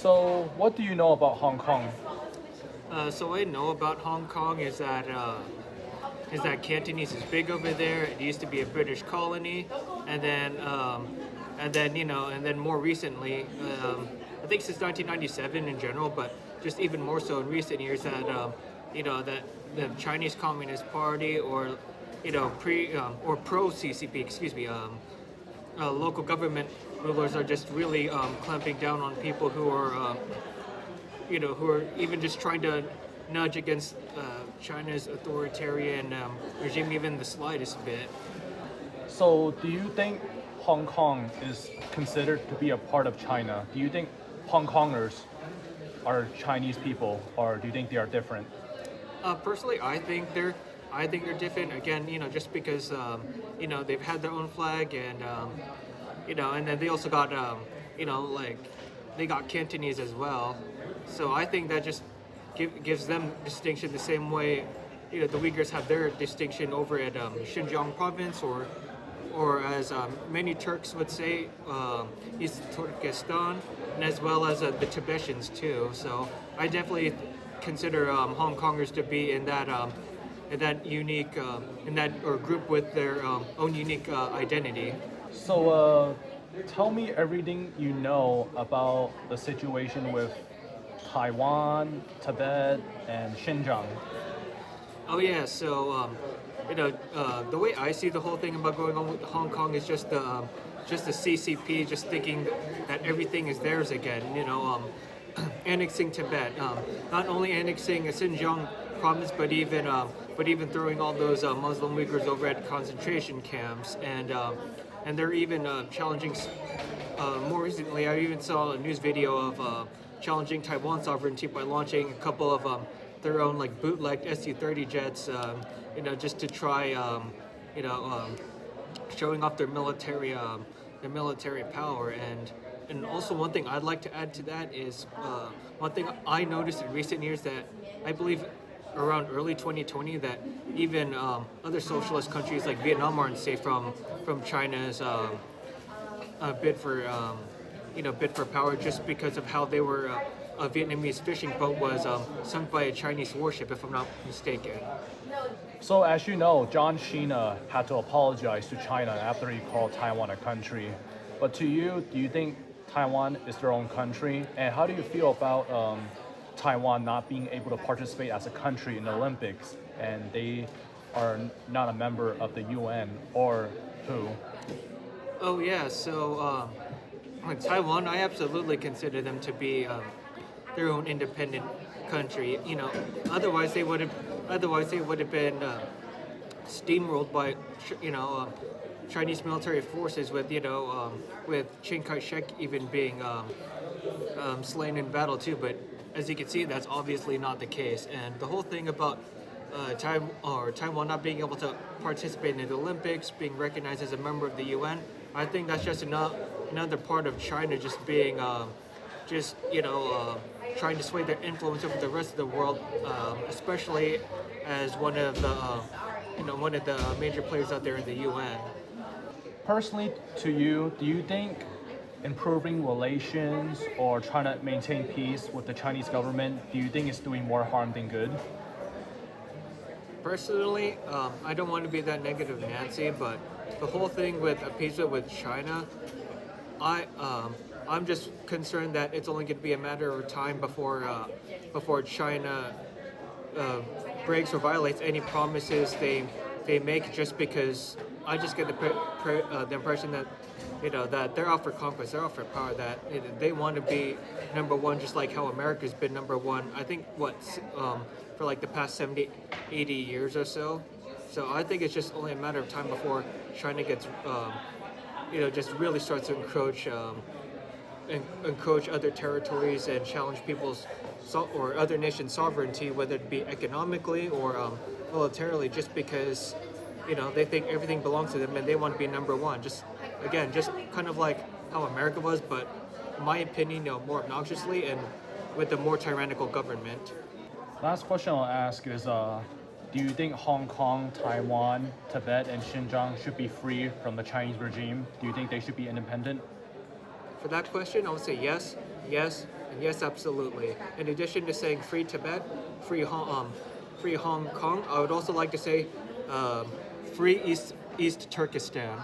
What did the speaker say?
So, what do you know about Hong Kong? So what I know about Hong Kong is that Cantonese is big over there. It used to be a British colony, and then and then more recently, I think since 1997 in general, but just even more so in recent years that the Chinese Communist Party or pre or pro CCP, excuse me, local government rulers are just really clamping down on people who are who are even just trying to nudge against China's authoritarian regime even the slightest bit. So, do you think Hong Kong is considered to be a part of China? Do you think Hong Kongers are Chinese people, or do you think they are different? Personally, I think they're different. Again, just because they've had their own flag, and and then they also got like they got Cantonese as well. So I think that just gives them distinction the same way the Uyghurs have their distinction over at Xinjiang province, or as many Turks would say, East Turkestan, and as well as the Tibetans too. So I definitely consider Hong Kongers to be in that unique in that or group with their own unique identity. So, tell me everything you know about the situation with Taiwan, Tibet, and Xinjiang. Oh yeah, so the way I see the whole thing about going on with Hong Kong is just the CCP just thinking that everything is theirs again. Annexing Tibet, not only annexing Xinjiang province, but even throwing all those Muslim Uyghurs over at concentration camps, and they're even challenging. More recently, I even saw a news video of challenging Taiwan sovereignty by launching a couple of their own like bootlegged Su-30 jets, just to try, showing off their military power. And also one thing I'd like to add to that is one thing I noticed in recent years that I believe around early 2020 that even other socialist countries like Vietnam aren't safe from China's bid for power just because of how they were. A Vietnamese fishing boat was sunk by a Chinese warship, if I'm not mistaken. So, as you know, John Cena had to apologize to China after he called Taiwan a country. But to you, do you think Taiwan is their own country? And how do you feel about Taiwan not being able to participate as a country in the Olympics, and they are not a member of the UN or who? Oh yeah, so Taiwan, I absolutely consider them to be their own independent country. Otherwise they would have been steamrolled by Chinese military forces with Chiang Kai-shek even being slain in battle too. But as you can see, that's obviously not the case. And the whole thing about Taiwan not being able to participate in the Olympics, being recognized as a member of the UN, I think that's just another part of China just being trying to sway their influence over the rest of the world, especially as one of the major players out there in the UN. Personally, to you, do you think improving relations or trying to maintain peace with the Chinese government, do you think it's doing more harm than good? Personally, I don't want to be that negative Nancy, but the whole thing with appeasement with China, I'm just concerned that it's only going to be a matter of time before China breaks or violates any promises they make. Just because I just get the impression that that they're out for conquest, they're out for power, that they want to be number one, just like how America's been number one. I think for like the past 70, 80 years or so. So I think it's just only a matter of time before China gets just really starts to encroach other territories and challenge people's or other nations' sovereignty, whether it be economically or militarily, just because they think everything belongs to them and they want to be number one. Just kind of like how America was, but in my opinion, more obnoxiously and with a more tyrannical government. Last question I'll ask is, do you think Hong Kong, Taiwan, Tibet, and Xinjiang should be free from the Chinese regime? Do you think they should be independent? For that question, I would say yes, yes, Yes, absolutely. In addition to saying free Tibet, free Hong Kong, I would also like to say free East Turkestan.